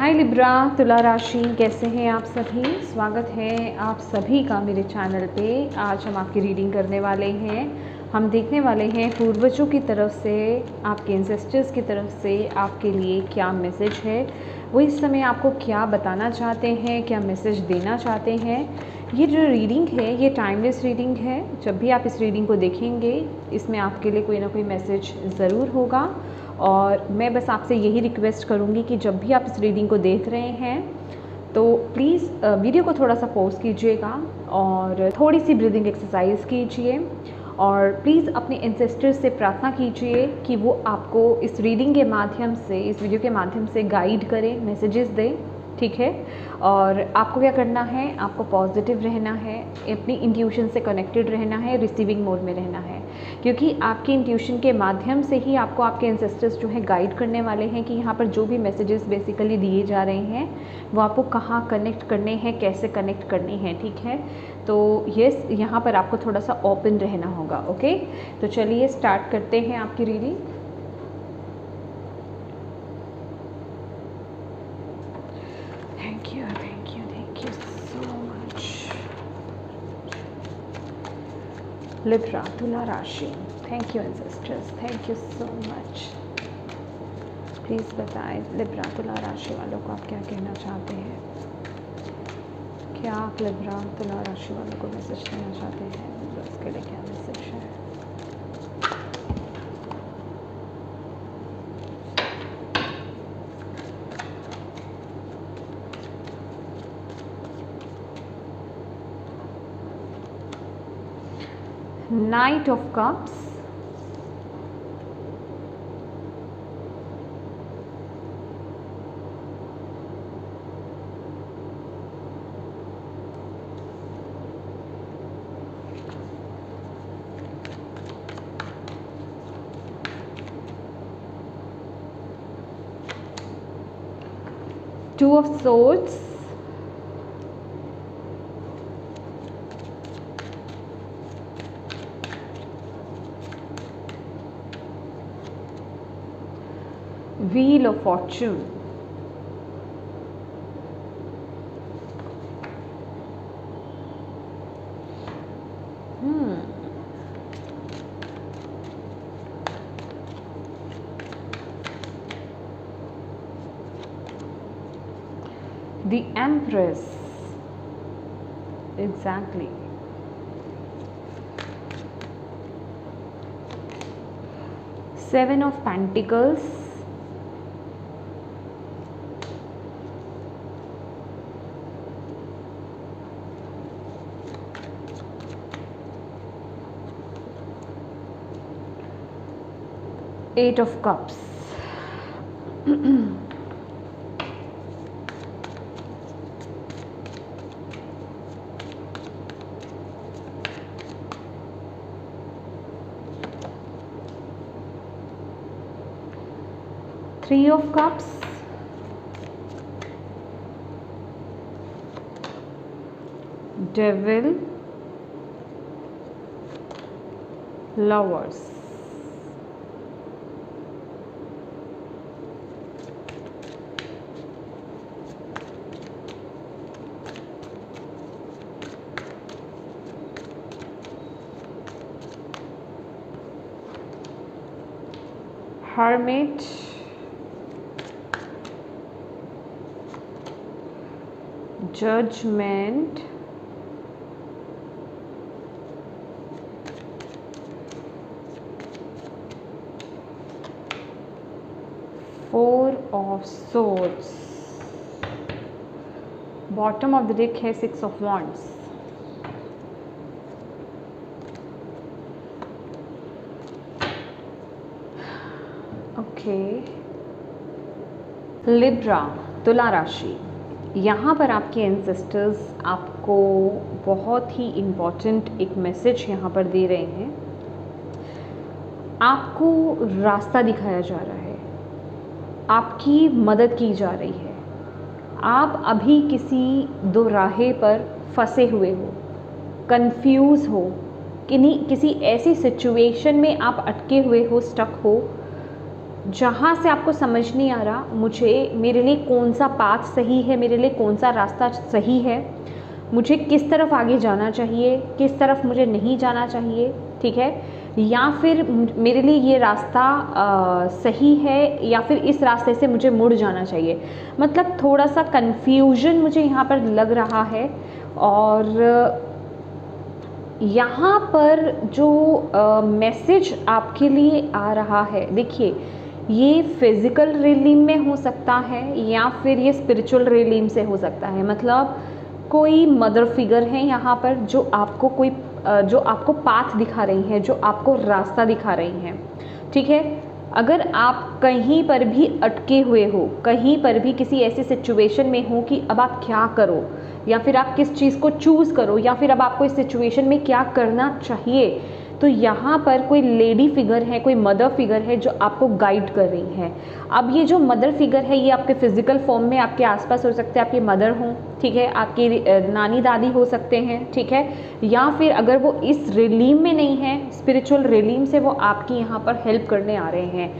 हाय Libra तुला राशि, कैसे हैं आप सभी। स्वागत है आप सभी का मेरे चैनल पे। आज हम आपकी रीडिंग करने वाले हैं। हम देखने वाले हैं पूर्वजों की तरफ से, आपके एंसेस्टर्स की तरफ से आपके लिए क्या मैसेज है, वो इस समय आपको क्या बताना चाहते हैं, क्या मैसेज देना चाहते हैं। ये जो रीडिंग है ये टाइमलेस रीडिंग है। जब भी आप इस रीडिंग को देखेंगे इसमें आपके लिए कोई ना कोई मैसेज ज़रूर होगा। और मैं बस आपसे यही रिक्वेस्ट करूँगी कि जब भी आप इस रीडिंग को देख रहे हैं तो प्लीज़ वीडियो को थोड़ा सा पॉज कीजिएगा और थोड़ी सी ब्रीदिंग एक्सरसाइज कीजिए। और प्लीज़ अपने एंसेस्टर्स से प्रार्थना कीजिए कि वो आपको इस रीडिंग के माध्यम से, इस वीडियो के माध्यम से गाइड करें, मैसेजेस दें, ठीक है। और आपको क्या करना है, आपको पॉजिटिव रहना है, अपनी इंट्यूशन से कनेक्टेड रहना है, रिसीविंग मोड में रहना है, क्योंकि आपकी इंट्यूशन के माध्यम से ही आपको आपके एंसेस्टर्स जो है गाइड करने वाले हैं कि यहाँ पर जो भी मैसेजेस बेसिकली दिए जा रहे हैं वो आपको कहाँ कनेक्ट करने हैं, कैसे कनेक्ट करने हैं, ठीक है। तो यस, यहाँ पर आपको थोड़ा सा ओपन रहना होगा। ओके, तो चलिए स्टार्ट करते हैं आपकी reading. Thank you so much. Libra तुला राशि, thank you ancestors, thank you so much. Please बताएं लिब्रा तुला राशि वालों को आप क्या कहना चाहते हैं। क्या आप लिब्रा तुला राशि वालों को मैसेज देना चाहते हैं, तो उसके लिए क्या मैसेज है। Knight of Cups, Two of Swords, Wheel of Fortune, the Empress, exactly. Seven of Pentacles, Eight of Cups, Three of Cups, Devil, Lovers. Hermit, Judgment, Four of Swords, bottom of the deck है Six of Wands. Okay, Libra तुला राशि, यहाँ पर आपके ancestors आपको बहुत ही important एक message यहाँ पर दे रहे हैं। आपको रास्ता दिखाया जा रहा है, आपकी मदद की जा रही है। आप अभी किसी दो राहे पर फंसे हुए हो, कंफ्यूज हो, किसी ऐसी सिचुएशन में आप अटके हुए हो, स्टक हो जहाँ से आपको समझ नहीं आ रहा मुझे मेरे लिए कौन सा पाथ सही है, मेरे लिए कौन सा रास्ता सही है, मुझे किस तरफ आगे जाना चाहिए, किस तरफ मुझे नहीं जाना चाहिए, ठीक है, या फिर मेरे लिए ये रास्ता सही है या फिर इस रास्ते से मुझे मुड़ जाना चाहिए। मतलब थोड़ा सा कन्फ्यूजन मुझे यहाँ पर लग रहा है। और यहाँ पर जो मैसेज आपके लिए आ रहा है, देखिए ये फिज़िकल रिलीम में हो सकता है या फिर ये स्पिरिचुअल रिलीम से हो सकता है। मतलब कोई मदर फिगर है यहाँ पर जो आपको पाथ दिखा रही हैं, जो आपको रास्ता दिखा रही हैं, ठीक है। अगर आप कहीं पर भी अटके हुए हो, कहीं पर भी किसी ऐसी सिचुएशन में हो कि अब आप क्या करो, या फिर आप किस चीज़ को चूज़ करो, या फिर अब आपको इस सिचुएशन में क्या करना चाहिए, तो यहाँ पर कोई लेडी फिगर है, कोई मदर फिगर है जो आपको गाइड कर रही है। अब ये जो मदर फिगर है ये आपके फिजिकल फॉर्म में आपके आसपास हो सकते हैं, आपकी मदर हों, ठीक है, आपकी नानी दादी हो सकते हैं, ठीक है, या फिर अगर वो इस रिलीम में नहीं है, स्पिरिचुअल रिलीम से वो आपकी यहाँ पर हेल्प करने आ रहे हैं।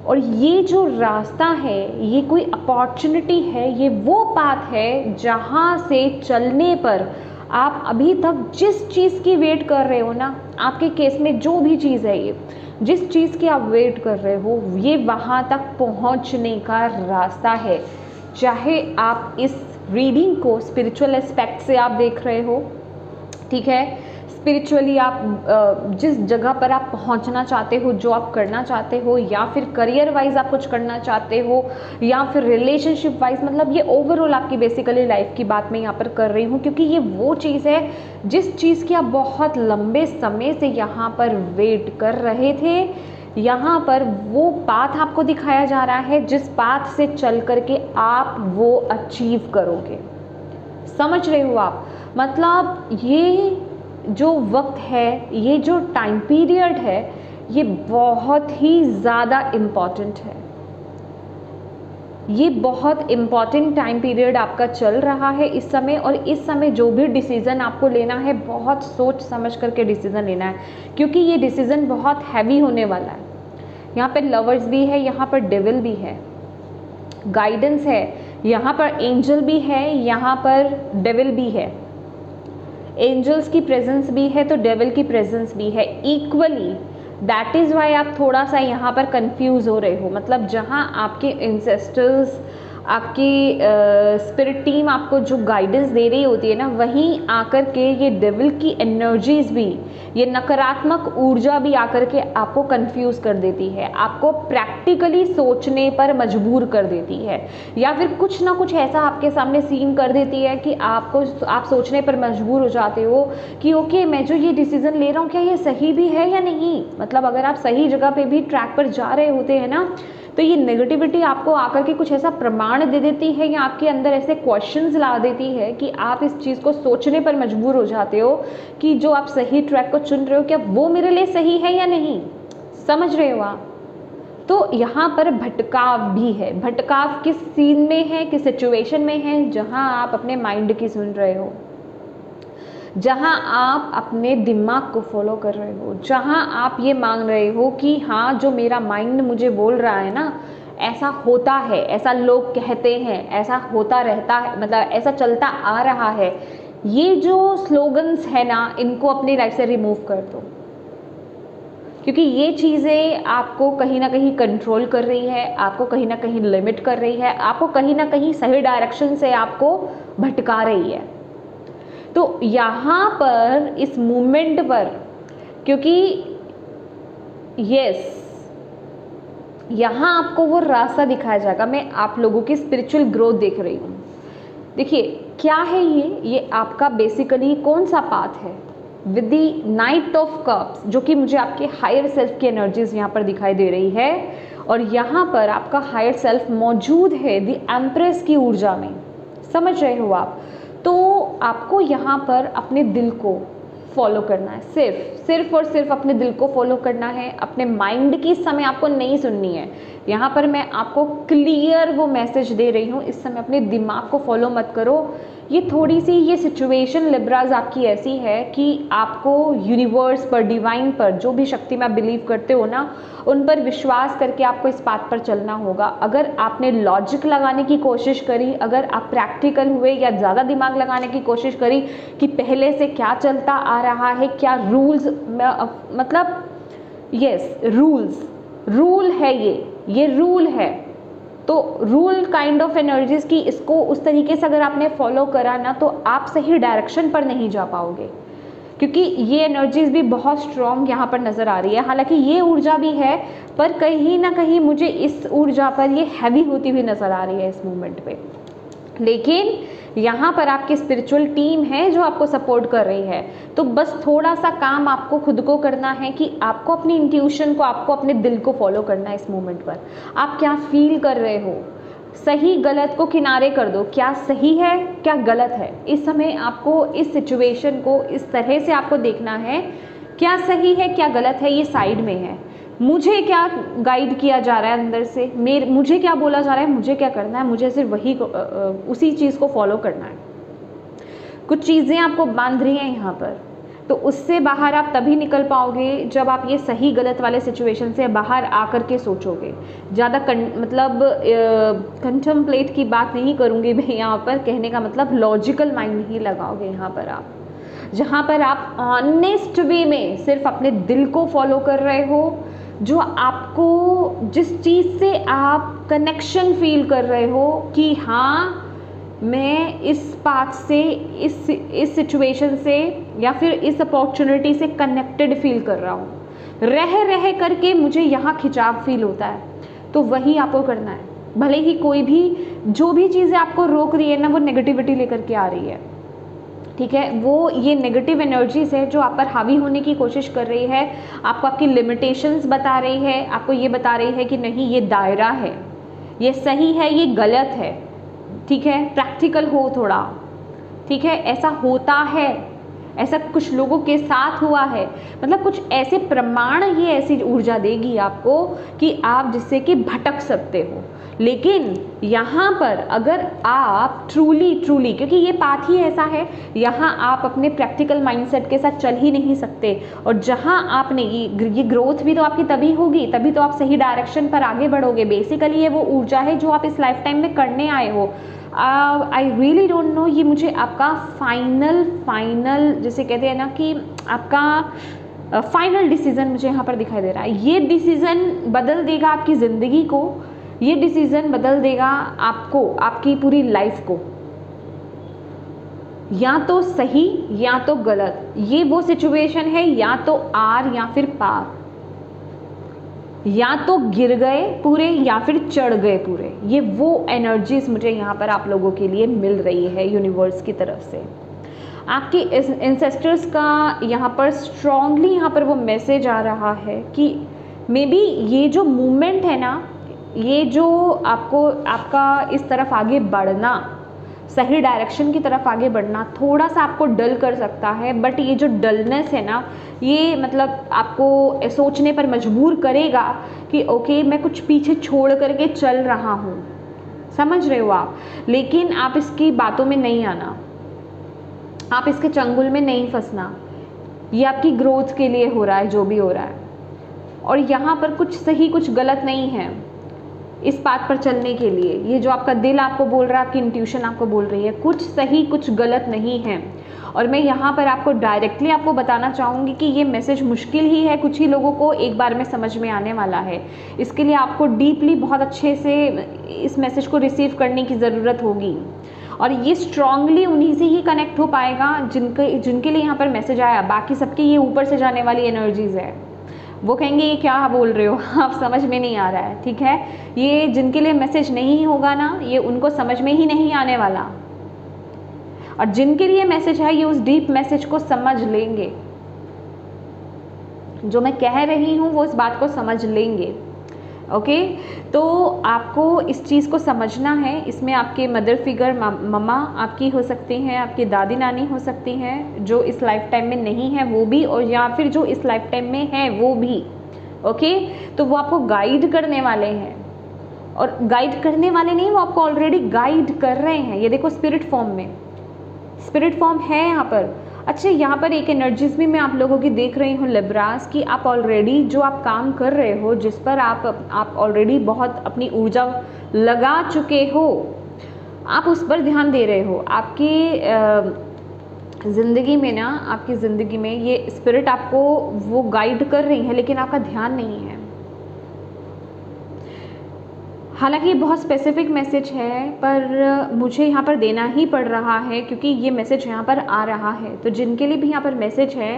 और ये जो रास्ता है ये कोई अपॉर्चुनिटी है, ये वो पाथ है जहाँ से चलने पर आप अभी तक जिस चीज़ की वेट कर रहे हो ना, आपके केस में जो भी चीज़ है, ये जिस चीज़ की आप वेट कर रहे हो, ये वहाँ तक पहुँचने का रास्ता है। चाहे आप इस रीडिंग को स्पिरिचुअल एस्पेक्ट से आप देख रहे हो, ठीक है, स्पिरिचुअली आप जिस जगह पर आप पहुंचना चाहते हो, जो आप करना चाहते हो, या फिर करियर वाइज आप कुछ करना चाहते हो, या फिर रिलेशनशिप वाइज, मतलब ये ओवरऑल आपकी बेसिकली लाइफ की बात मैं यहाँ पर कर रही हूँ, क्योंकि ये वो चीज़ है जिस चीज़ की आप बहुत लंबे समय से यहाँ पर वेट कर रहे थे। यहाँ पर वो पाथ आपको दिखाया जा रहा है जिस पाथ से चल करके आप वो अचीव करोगे। समझ रहे हो आप? मतलब ये जो वक्त है, ये जो टाइम पीरियड है, ये बहुत ही ज़्यादा इम्पॉर्टेंट है। ये बहुत इम्पॉर्टेंट टाइम पीरियड आपका चल रहा है इस समय। और इस समय जो भी डिसीज़न आपको लेना है, बहुत सोच समझ करके डिसीज़न लेना है, क्योंकि ये डिसीज़न बहुत हैवी होने वाला है। यहाँ पर लवर्स भी है, यहाँ पर डेविल भी है, गाइडेंस है, यहाँ पर एंजल भी है, यहाँ पर डेविल भी है। एंजल्स की प्रेजेंस भी है तो डेविल की प्रेजेंस भी है इक्वली। दैट इज़ वाई आप थोड़ा सा यहाँ पर कंफ्यूज हो रहे हो। मतलब जहाँ आपके इंसेस्टर्स, आपकी स्पिरिट टीम आपको जो गाइडेंस दे रही होती है ना, वहीं आकर के ये डेविल की एनर्जीज भी, ये नकारात्मक ऊर्जा भी आकर के आपको कंफ्यूज कर देती है, आपको प्रैक्टिकली सोचने पर मजबूर कर देती है, या फिर कुछ ना कुछ ऐसा आपके सामने सीन कर देती है कि आप सोचने पर मजबूर हो जाते हो कि ओके, मैं जो ये डिसीज़न ले रहा हूँ क्या ये सही भी है या नहीं। मतलब अगर आप सही जगह पे भी ट्रैक पर जा रहे होते हैं ना, तो ये नेगेटिविटी आपको आकर के कुछ ऐसा प्रमाण दे देती है या आपके अंदर ऐसे क्वेश्चंस ला देती है कि आप इस चीज़ को सोचने पर मजबूर हो जाते हो कि जो आप सही ट्रैक को चुन रहे हो, क्या वो मेरे लिए सही है या नहीं। समझ रहे हो आप? तो यहाँ पर भटकाव भी है। भटकाव किस सीन में है, किस सिचुएशन में है? जहाँ आप अपने माइंड की सुन रहे हो, जहाँ आप अपने दिमाग को फॉलो कर रहे हो, जहाँ आप ये मांग रहे हो कि हाँ, जो मेरा माइंड मुझे बोल रहा है ना, ऐसा होता है, ऐसा लोग कहते हैं, ऐसा होता रहता है, मतलब ऐसा चलता आ रहा है। ये जो स्लोगन्स है ना, इनको अपनी लाइफ से रिमूव कर दो, क्योंकि ये चीज़ें आपको कहीं ना कहीं कंट्रोल कर रही है, आपको कहीं ना कहीं लिमिट कर रही है, आपको कहीं ना कहीं सही डायरेक्शन से आपको भटका रही है। तो यहाँ पर इस मूवमेंट पर, क्योंकि यस, यहाँ आपको वो रास्ता दिखाया जाएगा। मैं आप लोगों की स्पिरिचुअल ग्रोथ देख रही हूँ। देखिए क्या है ये आपका बेसिकली कौन सा पाथ है? With the night of cups, जो कि मुझे आपके हायर सेल्फ की एनर्जीज यहाँ पर दिखाई दे रही है, और यहाँ पर आपका हायर सेल्फ मौजूद है द एम्प्रेस की ऊर्जा में। समझ रहे हो आप? तो आपको यहाँ पर अपने दिल को फॉलो करना है, सिर्फ और सिर्फ अपने दिल को फॉलो करना है। अपने माइंड की इस समय आपको नहीं सुननी है। यहाँ पर मैं आपको क्लियर वो मैसेज दे रही हूँ, इस समय अपने दिमाग को फॉलो मत करो। ये थोड़ी सी ये सिचुएशन लिब्राज आपकी ऐसी है कि आपको यूनिवर्स पर, डिवाइन पर, जो भी शक्ति में आप बिलीव करते हो ना, उन पर विश्वास करके आपको इस बात पर चलना होगा। अगर आपने लॉजिक लगाने की कोशिश करी, अगर आप प्रैक्टिकल हुए या ज़्यादा दिमाग लगाने की कोशिश करी कि पहले से क्या चलता आ रहा है, क्या रूल्स, मतलब यस रूल है, ये रूल है, तो रूल काइंड ऑफ एनर्जीज की इसको उस तरीके से अगर आपने फॉलो करा ना, तो आप सही डायरेक्शन पर नहीं जा पाओगे, क्योंकि ये एनर्जीज भी बहुत स्ट्रॉन्ग यहाँ पर नज़र आ रही है। हालांकि ये ऊर्जा भी है, पर कहीं ना कहीं मुझे इस ऊर्जा पर ये हैवी होती हुई नज़र आ रही है इस मोमेंट पे। लेकिन यहाँ पर आपकी स्पिरिचुअल टीम है जो आपको सपोर्ट कर रही है। तो बस थोड़ा सा काम आपको खुद को करना है कि आपको अपनी इंट्यूशन को, आपको अपने दिल को फॉलो करना है इस मोमेंट पर। आप क्या फील कर रहे हो, सही गलत को किनारे कर दो, क्या सही है क्या गलत है। इस समय आपको इस सिचुएशन को इस तरह से आपको देखना है, क्या सही है क्या गलत है ये साइड में है, मुझे क्या गाइड किया जा रहा है अंदर से, मुझे क्या बोला जा रहा है, मुझे क्या करना है, मुझे सिर्फ वही उसी चीज़ को फॉलो करना है। कुछ चीज़ें आपको बांध रही हैं यहाँ पर, तो उससे बाहर आप तभी निकल पाओगे जब आप ये सही गलत वाले सिचुएशन से बाहर आकर के सोचोगे। ज़्यादा मतलब कंटेम्पलेट की बात नहीं करूँगी मैं यहाँ पर, कहने का मतलब लॉजिकल माइंड नहीं लगाओगे यहाँ पर आप, जहाँ पर आप ऑनेस्ट वे में सिर्फ अपने दिल को फॉलो कर रहे हो, जो आपको, जिस चीज़ से आप कनेक्शन फील कर रहे हो कि हाँ मैं इस पाथ से, इस सिचुएशन से या फिर इस अपॉर्चुनिटी से कनेक्टेड फील कर रहा हूँ, रह करके मुझे यहाँ खिंचाव फील होता है, तो वही आपको करना है। भले ही कोई भी, जो भी चीज़ें आपको रोक रही है ना, वो नेगेटिविटी लेकर के आ रही है, ठीक है, वो ये नेगेटिव एनर्जीज है जो आप पर हावी होने की कोशिश कर रही है, आपको आपकी लिमिटेशंस बता रही है, आपको ये बता रही है कि नहीं ये दायरा है, ये सही है ये गलत है, ठीक है, प्रैक्टिकल हो थोड़ा, ठीक है, ऐसा होता है, ऐसा कुछ लोगों के साथ हुआ है, मतलब कुछ ऐसे प्रमाण ये ऐसी ऊर्जा देगी आपको कि आप जिससे कि भटक सकते हो। लेकिन यहाँ पर अगर आप ट्रूली, क्योंकि ये पाथ ही ऐसा है, यहाँ आप अपने प्रैक्टिकल माइंडसेट के साथ चल ही नहीं सकते, और जहाँ आपने ये ग्रोथ भी तो आपकी तभी होगी, तभी तो आप सही डायरेक्शन पर आगे बढ़ोगे। बेसिकली ये वो ऊर्जा है जो आप इस लाइफ टाइम में करने आए हो। आई रियली डोंट नो, ये मुझे आपका फाइनल जैसे कहते हैं ना कि आपका फाइनल डिसीज़न मुझे यहाँ पर दिखाई दे रहा है। ये डिसीज़न बदल देगा आपकी ज़िंदगी को, ये डिसीज़न बदल देगा आपको, आपकी पूरी लाइफ को, या तो सही या तो गलत। ये वो सिचुएशन है, या तो आर या फिर पार, या तो गिर गए पूरे या फिर चढ़ गए पूरे। ये वो एनर्जीज मुझे यहाँ पर आप लोगों के लिए मिल रही है यूनिवर्स की तरफ से। आपके एंसेस्टर्स का यहाँ पर स्ट्रांगली यहाँ पर वो मैसेज आ रहा है कि मे बी ये जो मूवमेंट है ना, ये जो आपका इस तरफ आगे बढ़ना, सही डायरेक्शन की तरफ आगे बढ़ना थोड़ा सा आपको डल कर सकता है, बट ये जो डलनेस है ना, ये मतलब आपको सोचने पर मजबूर करेगा कि ओके मैं कुछ पीछे छोड़ करके चल रहा हूँ, समझ रहे हो आप। लेकिन आप इसकी बातों में नहीं आना, आप इसके चंगुल में नहीं फंसना। ये आपकी ग्रोथ के लिए हो रहा है जो भी हो रहा है, और यहाँ पर कुछ सही कुछ गलत नहीं है इस बात पर चलने के लिए। ये जो आपका दिल आपको बोल रहा है, आपकी इंट्यूशन आपको बोल रही है, कुछ सही कुछ गलत नहीं है। और मैं यहाँ पर आपको डायरेक्टली आपको बताना चाहूँगी कि ये मैसेज मुश्किल ही है, कुछ ही लोगों को एक बार में समझ में आने वाला है। इसके लिए आपको डीपली बहुत अच्छे से इस मैसेज को रिसीव करने की ज़रूरत होगी, और ये स्ट्रांगली उन्हीं से ही कनेक्ट हो पाएगा जिनके लिए यहाँ पर मैसेज आया। बाकी सबकी ये ऊपर से जाने वाली एनर्जीज़ है, वो कहेंगे ये क्या बोल रहे हो आप, समझ में नहीं आ रहा है, ठीक है। ये जिनके लिए मैसेज नहीं होगा ना, ये उनको समझ में ही नहीं आने वाला, और जिनके लिए मैसेज है ये उस डीप मैसेज को समझ लेंगे। जो मैं कह रही हूँ वो इस बात को समझ लेंगे, ओके। तो आपको इस चीज़ को समझना है। इसमें आपके मदर फिगर, मम्मा आपकी हो सकती हैं, आपकी दादी नानी हो सकती हैं, जो इस लाइफ टाइम में नहीं है वो भी, और या फिर जो इस लाइफ टाइम में है वो भी, ओके। तो वो आपको गाइड करने वाले हैं, और गाइड करने वाले नहीं, वो आपको ऑलरेडी गाइड कर रहे हैं। ये देखो स्पिरिट फॉर्म में, स्पिरिट फॉर्म है यहाँ पर। अच्छा, यहाँ पर एक एनर्जीज भी मैं आप लोगों की देख रही हूँ लिब्रास की, आप ऑलरेडी जो आप काम कर रहे हो, जिस पर आप ऑलरेडी बहुत अपनी ऊर्जा लगा चुके हो, आप उस पर ध्यान दे रहे हो। आपकी ज़िंदगी में ना, आपकी ज़िंदगी में ये स्पिरिट आपको वो गाइड कर रही है, लेकिन आपका ध्यान नहीं है। हालांकि ये बहुत स्पेसिफिक मैसेज है, पर मुझे यहाँ पर देना ही पड़ रहा है क्योंकि ये मैसेज यहाँ पर आ रहा है। तो जिनके लिए भी यहाँ पर मैसेज है,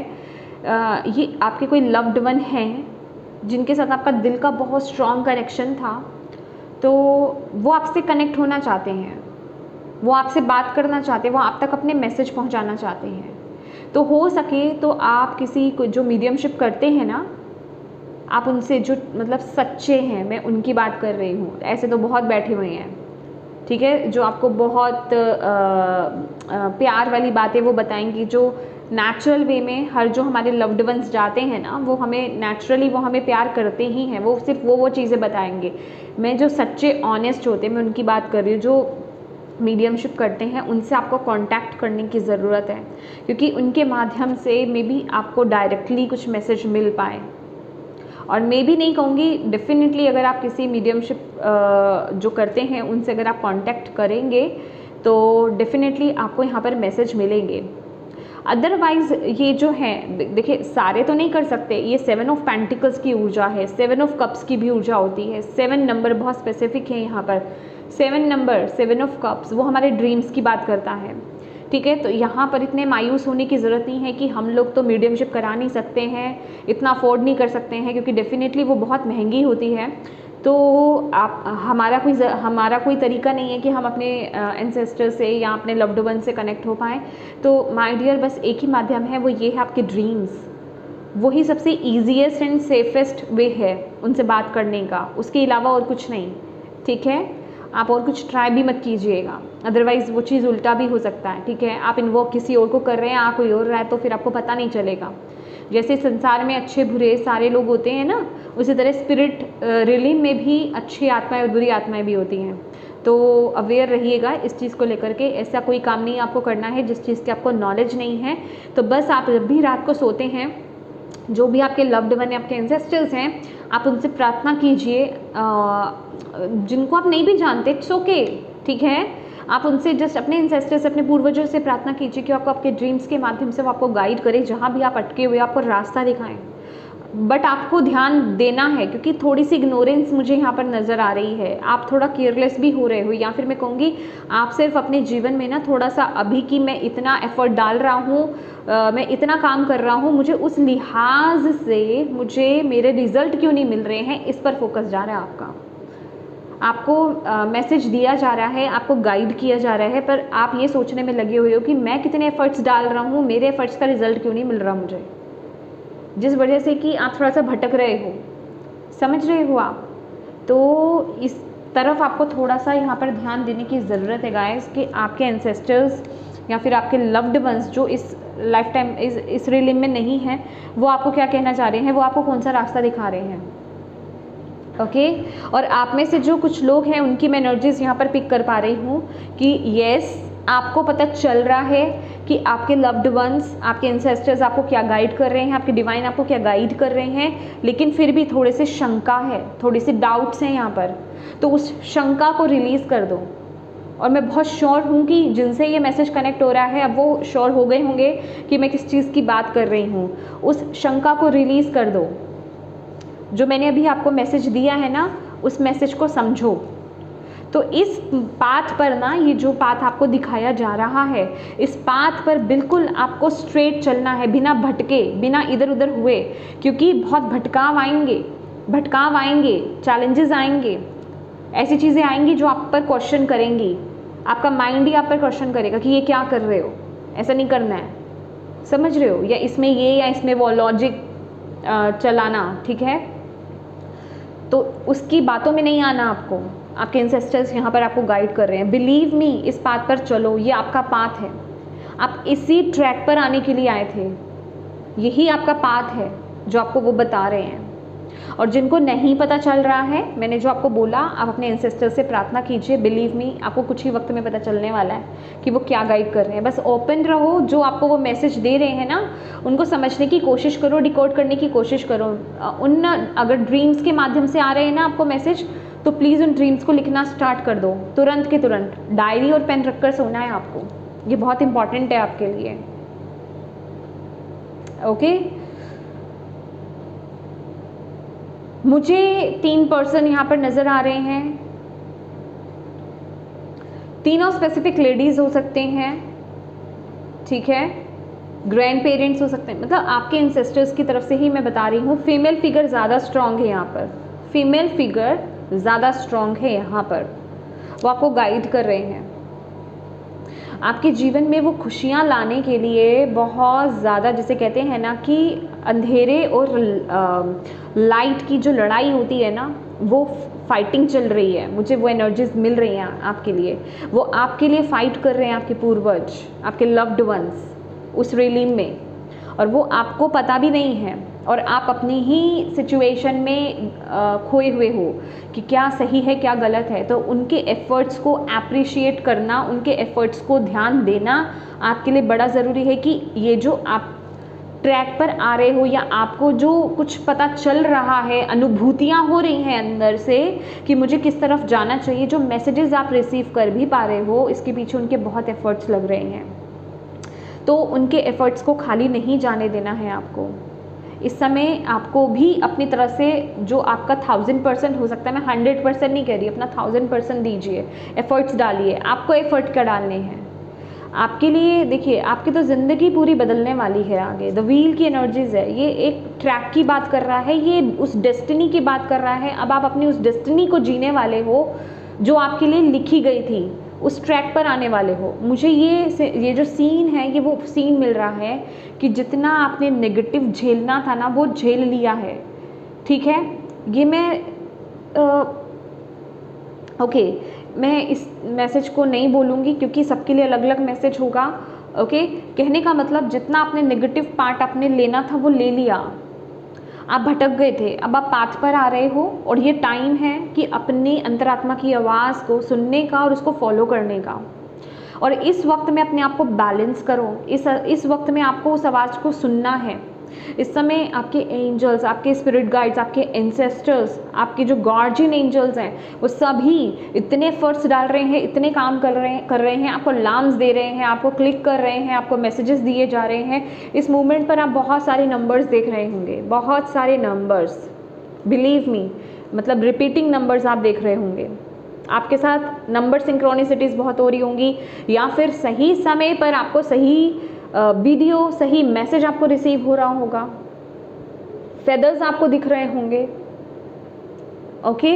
ये आपके कोई लव्ड वन हैं जिनके साथ आपका दिल का बहुत स्ट्रॉन्ग कनेक्शन था, तो वो आपसे कनेक्ट होना चाहते हैं, वो आपसे बात करना चाहते हैं, वो आप तक अपने मैसेज पहुँचाना चाहते हैं। तो हो सके तो आप किसी को जो मीडियमशिप करते हैं ना, आप उनसे जो मतलब सच्चे हैं, मैं उनकी बात कर रही हूँ। ऐसे तो बहुत बैठे हुए हैं, ठीक है, जो आपको बहुत प्यार वाली बातें वो बताएंगी, जो नेचुरल वे में हर जो हमारे लव्ड वंस जाते हैं ना, वो हमें नेचुरली वो हमें प्यार करते ही हैं, वो सिर्फ वो चीज़ें बताएंगे। मैं जो सच्चे ऑनेस्ट होते हैं, मैं उनकी बात कर रही हूँ। जो मीडियमशिप करते हैं, उनसे आपको कांटेक्ट करने की ज़रूरत है, क्योंकि उनके माध्यम से मे बी आपको डायरेक्टली कुछ मैसेज मिल पाए। और मैं भी नहीं कहूँगी, डेफिनेटली अगर आप किसी मीडियमशिप जो करते हैं उनसे अगर आप कांटेक्ट करेंगे तो डेफिनेटली आपको यहाँ पर मैसेज मिलेंगे। अदरवाइज़ ये जो है, देखिए सारे तो नहीं कर सकते, ये 7 ऑफ पेंटिकल्स की ऊर्जा है, 7 ऑफ कप्स की भी ऊर्जा होती है। 7 नंबर बहुत स्पेसिफिक है यहाँ पर। 7 नंबर, 7 ऑफ कप्स, वो हमारे ड्रीम्स की बात करता है, ठीक है। तो यहाँ पर इतने मायूस होने की ज़रूरत नहीं है कि हम लोग तो मीडियमशिप करा नहीं सकते हैं, इतना अफोर्ड नहीं कर सकते हैं, क्योंकि डेफिनेटली वो बहुत महंगी होती है। तो आप हमारा कोई तरीका नहीं है कि हम अपने एंसेस्टर से या अपने लव्ड वन से कनेक्ट हो पाएँ। तो माय डियर, बस एक ही माध्यम है, वो ये है आपके ड्रीम्स। वही सबसे ईजीएस्ट एंड सेफेस्ट वे है उनसे बात करने का, उसके अलावा और कुछ नहीं, ठीक है। आप और कुछ ट्राई भी मत कीजिएगा, अदरवाइज़ वो चीज़ उल्टा भी हो सकता है, ठीक है। आप इन्वोक किसी और को कर रहे हैं, आप कोई और रहा है, तो फिर आपको पता नहीं चलेगा। जैसे संसार में अच्छे बुरे सारे लोग होते हैं ना, उसी तरह स्पिरिट रिलीम में भी अच्छी आत्माएं और बुरी आत्माएं भी होती हैं। तो अवेयर रहिएगा इस चीज़ को लेकर के। ऐसा कोई काम नहीं आपको करना है जिस चीज़ की आपको नॉलेज नहीं है। तो बस आप जब भी रात को सोते हैं, जो भी आपके लव्ड वन, आपके एंसेस्टर्स हैं, आप उनसे प्रार्थना कीजिए। जिनको आप नहीं भी जानते, इट्स ओके, ठीक है। आप उनसे जस्ट अपने एंसेस्टर्स, अपने पूर्वजों से प्रार्थना कीजिए कि आपको आपके ड्रीम्स के माध्यम से वो आपको गाइड करें, जहाँ भी आप अटके हुए आपको रास्ता दिखाएं। बट आपको ध्यान देना है, क्योंकि थोड़ी सी इग्नोरेंस मुझे यहाँ पर नज़र आ रही है। आप थोड़ा केयरलेस भी हो रहे हो, या फिर मैं कहूँगी आप सिर्फ अपने जीवन में ना थोड़ा सा, अभी की मैं इतना एफर्ट डाल रहा हूँ, मैं इतना काम कर रहा हूँ, मुझे उस लिहाज से मुझे मेरे रिजल्ट क्यों नहीं मिल रहे हैं, इस पर फोकस जा रहा है आपका। आपको मैसेज दिया जा रहा है, आपको गाइड किया जा रहा है, पर आप ये सोचने में लगे हुए हो कि मैं कितने एफर्ट्स डाल रहा हूँ, मेरे एफर्ट्स का रिजल्ट क्यों नहीं मिल रहा मुझे, जिस वजह से कि आप थोड़ा सा भटक रहे हो, समझ रहे हो आप। तो इस तरफ आपको थोड़ा सा यहाँ पर ध्यान देने की ज़रूरत है गाइस, कि आपके एंसेस्टर्स या फिर आपके लव्ड वंस जो इस लाइफ टाइम इस रिलीम में नहीं है, वो आपको क्या कहना चाह रहे हैं, वो आपको कौन सा रास्ता दिखा रहे हैं, ओके। और आप में से जो कुछ लोग हैं, उनकी मैं एनर्जीज यहाँ पर पिक कर पा रही हूँ कि यस, आपको पता चल रहा है कि आपके लव्ड वंस, आपके एंसेस्टर्स आपको क्या गाइड कर रहे हैं, आपके डिवाइन आपको क्या गाइड कर रहे हैं, लेकिन फिर भी थोड़े से शंका है, थोड़ी सी डाउट्स हैं यहाँ पर। तो उस शंका को रिलीज़ कर दो। और मैं बहुत श्योर हूँ कि जिनसे ये मैसेज कनेक्ट हो रहा है, अब वो श्योर हो गए होंगे कि मैं किस चीज़ की बात कर रही हूँ। उस शंका को रिलीज़ कर दो। जो मैंने अभी आपको मैसेज दिया है ना, उस मैसेज को समझो। तो इस पाथ पर ना, ये जो पाथ आपको दिखाया जा रहा है, इस पाथ पर बिल्कुल आपको स्ट्रेट चलना है, बिना भटके, बिना इधर उधर हुए, क्योंकि बहुत भटकाव आएंगे, चैलेंजेस आएंगे, ऐसी चीज़ें आएंगी जो आप पर क्वेश्चन करेंगी। आपका माइंड ही आप पर क्वेश्चन करेगा कि ये क्या कर रहे हो, ऐसा नहीं करना है, समझ रहे हो, या इसमें ये या इसमें वो लॉजिक चलाना, ठीक है। तो उसकी बातों में नहीं आना आपको। आपके एंसेस्टर्स यहाँ पर आपको गाइड कर रहे हैं। बिलीव मी, इस पाथ पर चलो, ये आपका पाथ है। आप इसी ट्रैक पर आने के लिए आए थे, यही आपका पाथ है जो आपको वो बता रहे हैं। और जिनको नहीं पता चल रहा है, मैंने जो आपको बोला, आप अपने एंसेस्टर से प्रार्थना कीजिए। बिलीव मी, आपको कुछ ही वक्त में पता चलने वाला है कि वो क्या गाइड कर रहे हैं। बस ओपन रहो, जो आपको वो मैसेज दे रहे हैं ना, उनको समझने की कोशिश करो, डिकोड करने की कोशिश करो। अगर ड्रीम्स के माध्यम से आ रहे हैं ना आपको मैसेज, तो प्लीज़ उन ड्रीम्स को लिखना स्टार्ट कर दो, तुरंत के तुरंत। डायरी और पेन रखकर सोना है आपको, ये बहुत इंपॉर्टेंट है आपके लिए। ओके, मुझे 3 पर्सन यहाँ पर नज़र आ रहे हैं। तीनों स्पेसिफिक लेडीज़ हो सकते हैं, ठीक है, ग्रैंड पेरेंट्स हो सकते हैं, मतलब आपके एंसेस्टर्स की तरफ से ही मैं बता रही हूँ। फीमेल फिगर ज़्यादा स्ट्रॉन्ग है यहाँ पर, फीमेल फिगर ज़्यादा स्ट्रॉन्ग है यहाँ पर, वो आपको गाइड कर रहे हैं। आपके जीवन में वो खुशियाँ लाने के लिए बहुत ज़्यादा, जिसे कहते हैं ना कि अंधेरे और लाइट की जो लड़ाई होती है ना, वो फाइटिंग चल रही है। मुझे वो एनर्जीज मिल रही हैं आपके लिए। वो आपके लिए फ़ाइट कर रहे हैं, आपके पूर्वज, आपके लव्ड वंस उस रिलीम में, और वो आपको पता भी नहीं है, और आप अपनी ही सिचुएशन में खोए हुए हो कि क्या सही है क्या गलत है। तो उनके एफ़र्ट्स को अप्रिशिएट करना, उनके एफ़र्ट्स को ध्यान देना आपके लिए बड़ा ज़रूरी है कि ये जो आप ट्रैक पर आ रहे हो, या आपको जो कुछ पता चल रहा है, अनुभूतियाँ हो रही हैं अंदर से कि मुझे किस तरफ जाना चाहिए, जो मैसेजेस आप रिसीव कर भी पा रहे हो, इसके पीछे उनके बहुत एफ़र्ट्स लग रहे हैं। तो उनके एफ़र्ट्स को खाली नहीं जाने देना है आपको। इस समय आपको भी अपनी तरफ से जो आपका 1000% हो सकता है, मैं 100% नहीं कह रही, अपना 1000% दीजिए, एफ़र्ट्स डालिए। आपको एफ़र्ट क्या डालने हैं आपके लिए? देखिए, आपकी तो ज़िंदगी पूरी बदलने वाली है आगे। द व्हील की एनर्जीज़ है, ये एक ट्रैक की बात कर रहा है, ये उस डेस्टिनी की बात कर रहा है। अब आप अपनी उस डेस्टिनी को जीने वाले हो जो आपके लिए लिखी गई थी, उस ट्रैक पर आने वाले हो। मुझे ये जो सीन है, ये वो सीन मिल रहा है कि जितना आपने नेगेटिव झेलना था ना, वो झेल लिया है, ठीक है। ये मैं इस मैसेज को नहीं बोलूँगी क्योंकि सबके लिए अलग अलग मैसेज होगा। ओके, कहने का मतलब जितना आपने नेगेटिव पार्ट आपने लेना था वो ले लिया, आप भटक गए थे, अब आप पाथ पर आ रहे हो, और ये टाइम है कि अपनी अंतरात्मा की आवाज़ को सुनने का और उसको फॉलो करने का। और इस वक्त में अपने आप को बैलेंस करो, इस वक्त में आपको उस आवाज़ को सुनना है। इस समय आपके एंजल्स, आपके स्पिरिट गाइड्स, आपके एंसेस्टर्स, आपके जो गार्जियन एंजल्स हैं, वो सभी इतने एफर्ट्स डाल रहे हैं, इतने काम कर रहे हैं, आपको अलार्म्स दे रहे हैं, आपको क्लिक कर रहे हैं, आपको मैसेजेस दिए जा रहे हैं। इस मूवमेंट पर आप बहुत सारे नंबर्स देख रहे होंगे, बहुत सारे नंबर्स, बिलीव मी, मतलब रिपीटिंग नंबर्स आप देख रहे होंगे। आपके साथ नंबर सिंक्रोनिसिटीज़ बहुत हो रही होंगी, या फिर सही समय पर आपको सही वीडियो, सही मैसेज आपको रिसीव हो रहा होगा, फेदर्स आपको दिख रहे होंगे। ओके,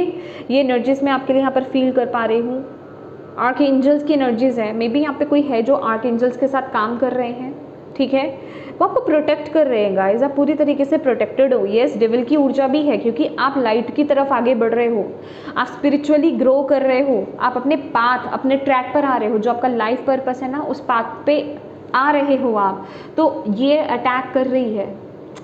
ये एनर्जीज मैं आपके लिए यहाँ पर फील कर पा रही हूँ। आर्क एंजल्स की एनर्जीज है, मे बी यहाँ पे कोई है जो आर्क एंजल्स के साथ काम कर रहे हैं, ठीक है। वो आपको प्रोटेक्ट कर रहे हैं गाइज, आप पूरी तरीके से प्रोटेक्टेड हो। येस, डेविल की ऊर्जा भी है क्योंकि आप लाइट की तरफ आगे बढ़ रहे हो, आप स्पिरिचुअली ग्रो कर रहे हो, आप अपने पाथ, अपने ट्रैक पर आ रहे हो, जो आपका लाइफ पर्पस है ना, उस पाथ पे आ रहे हो आप। तो ये अटैक कर रही है,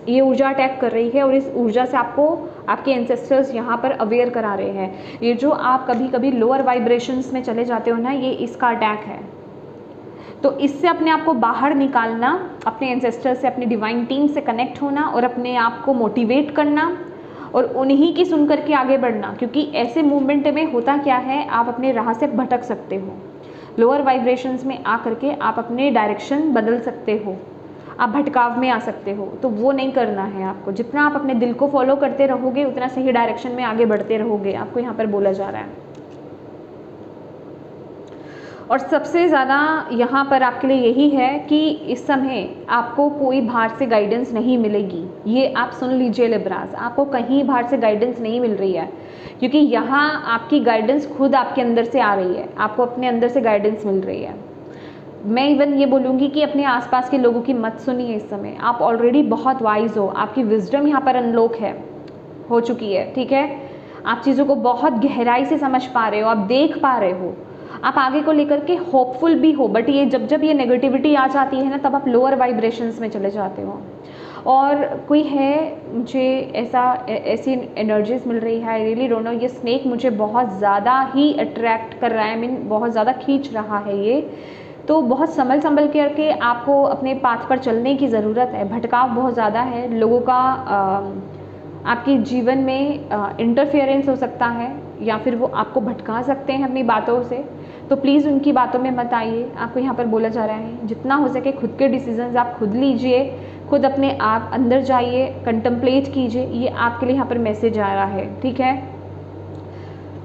ये ऊर्जा अटैक कर रही है, और इस ऊर्जा से आपको आपके एंसेस्टर्स यहाँ पर अवेयर करा रहे हैं। ये जो आप कभी कभी लोअर वाइब्रेशंस में चले जाते हो ना, ये इसका अटैक है। तो इससे अपने आप को बाहर निकालना, अपने एंसेस्टर से, अपनी डिवाइन टीम से कनेक्ट होना, और अपने आप को मोटिवेट करना, और उन्हीं की सुन करके आगे बढ़ना। क्योंकि ऐसे मूवमेंट में होता क्या है, आप अपने राह से भटक सकते हो, लोअर वाइब्रेशंस में आ करके आप अपने डायरेक्शन बदल सकते हो, आप भटकाव में आ सकते हो। तो वो नहीं करना है आपको। जितना आप अपने दिल को फॉलो करते रहोगे, उतना सही डायरेक्शन में आगे बढ़ते रहोगे, आपको यहाँ पर बोला जा रहा है। और सबसे ज़्यादा यहाँ पर आपके लिए यही है कि इस समय आपको कोई बाहर से गाइडेंस नहीं मिलेगी। ये आप सुन लीजिए लिब्रास, आपको कहीं बाहर से गाइडेंस नहीं मिल रही है, क्योंकि यहाँ आपकी गाइडेंस खुद आपके अंदर से आ रही है, आपको अपने अंदर से गाइडेंस मिल रही है। मैं इवन ये बोलूँगी कि अपने आसपास के लोगों की मत सुनिए इस समय। आप ऑलरेडी बहुत वाइज हो, आपकी विजडम यहाँ पर अनलॉक हो चुकी है, ठीक है। आप चीज़ों को बहुत गहराई से समझ पा रहे हो, आप देख पा रहे हो, आप आगे को लेकर के होपफुल भी हो। बट ये जब ये नेगेटिविटी आ जाती है ना, तब आप लोअर वाइब्रेशंस में चले जाते हो। और कोई है, मुझे ऐसी एनर्जीज मिल रही है, आई रियली डोंट नो, ये स्नेक मुझे बहुत ज़्यादा ही अट्रैक्ट कर रहा है, मीन बहुत ज़्यादा खींच रहा है ये। तो बहुत संभल करके आपको अपने पाथ पर चलने की ज़रूरत है। भटकाव बहुत ज़्यादा है, लोगों का आपके जीवन में इंटरफेरेंस हो सकता है, या फिर वो आपको भटका सकते हैं अपनी बातों से। तो प्लीज़ उनकी बातों में मत आइए। आपको यहाँ पर बोला जा रहा है जितना हो सके खुद के डिसीजंस आप खुद लीजिए, खुद अपने आप अंदर जाइए, कंtemplate कीजिए। ये आपके लिए यहाँ पर मैसेज आ रहा है, ठीक है।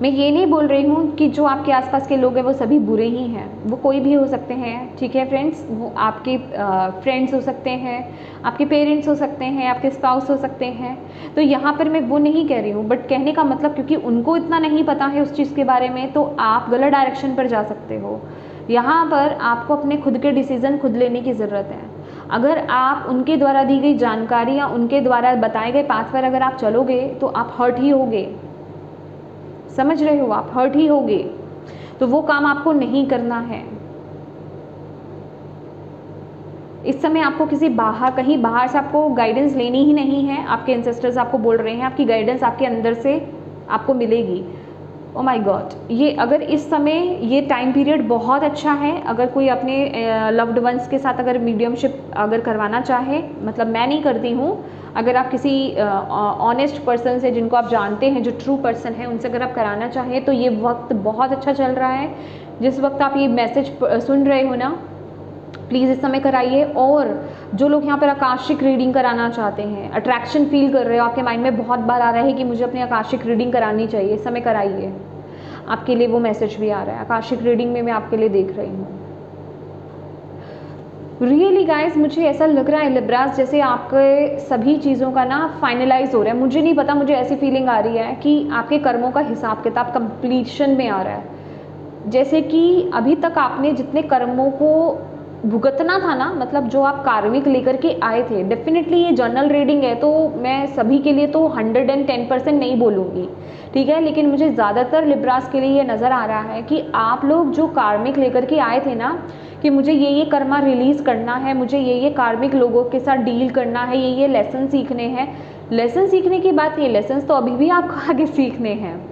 मैं ये नहीं बोल रही हूँ कि जो आपके आसपास के लोग हैं वो सभी बुरे ही हैं, वो कोई भी हो सकते हैं, ठीक है फ्रेंड्स। वो आपके फ्रेंड्स हो सकते हैं, आपके पेरेंट्स हो सकते हैं, आपके स्पाउस हो सकते हैं। तो यहाँ पर मैं वो नहीं कह रही हूँ, बट कहने का मतलब क्योंकि उनको इतना नहीं पता है उस चीज़ के बारे में, तो आप गलत डायरेक्शन पर जा सकते हो। यहाँ पर आपको अपने खुद के डिसीज़न खुद लेने की ज़रूरत है। अगर आप उनके द्वारा दी गई जानकारी या उनके द्वारा बताए गए पाथ पर अगर आप चलोगे तो आप हर्ट ही होगे, समझ रहे हो, आप हर्ट ही होगे। तो वो काम आपको नहीं करना है। इस समय आपको कहीं बाहर से आपको गाइडेंस लेनी ही नहीं है। आपके एंसेस्टर्स आपको बोल रहे हैं, आपकी गाइडेंस आपके अंदर से आपको मिलेगी। ओ माय गॉड, ये अगर इस समय ये टाइम पीरियड बहुत अच्छा है। अगर कोई अपने लव्ड वंस के साथ अगर मीडियमशिप अगर करवाना चाहे, मतलब मैं नहीं करती हूँ, अगर आप किसी ऑनेस्ट पर्सन से, जिनको आप जानते हैं, जो ट्रू पर्सन है, उनसे अगर आप कराना चाहें तो ये वक्त बहुत अच्छा चल रहा है। जिस वक्त आप ये मैसेज सुन रहे हो ना, प्लीज़ इस समय कराइए। और जो लोग यहाँ पर आकाशिक रीडिंग कराना चाहते हैं, अट्रैक्शन फील कर रहे हो, आपके माइंड में बहुत बार आ रहा है कि मुझे अपनी आकाशिक रीडिंग करानी चाहिए, इस समय कराइए। आपके लिए वो मैसेज भी आ रहा है, आकाशिक रीडिंग में मैं आपके लिए देख रही हूँ। रियली गाइस, मुझे ऐसा लग रहा है लिब्रास जैसे आपके सभी चीज़ों का ना फाइनलाइज हो रहा है। मुझे नहीं पता, मुझे ऐसी फीलिंग आ रही है कि आपके कर्मों का हिसाब किताब कंप्लीशन में आ रहा है। जैसे कि अभी तक आपने जितने कर्मों को भुगतना था ना, मतलब जो आप कार्मिक लेकर के आए थे, डेफिनेटली ये जर्नल रीडिंग है तो मैं सभी के लिए तो 110% नहीं बोलूँगी, ठीक है। लेकिन मुझे ज़्यादातर लिब्रास के लिए ये नज़र आ रहा है कि आप लोग जो कार्मिक लेकर के आए थे ना, कि मुझे ये कर्मा रिलीज़ करना है, मुझे ये कार्मिक लोगों के साथ डील करना है, ये लेसन सीखने हैं। लेसन सीखने की बात, ये लेसन तो अभी भी आपको आगे सीखने हैं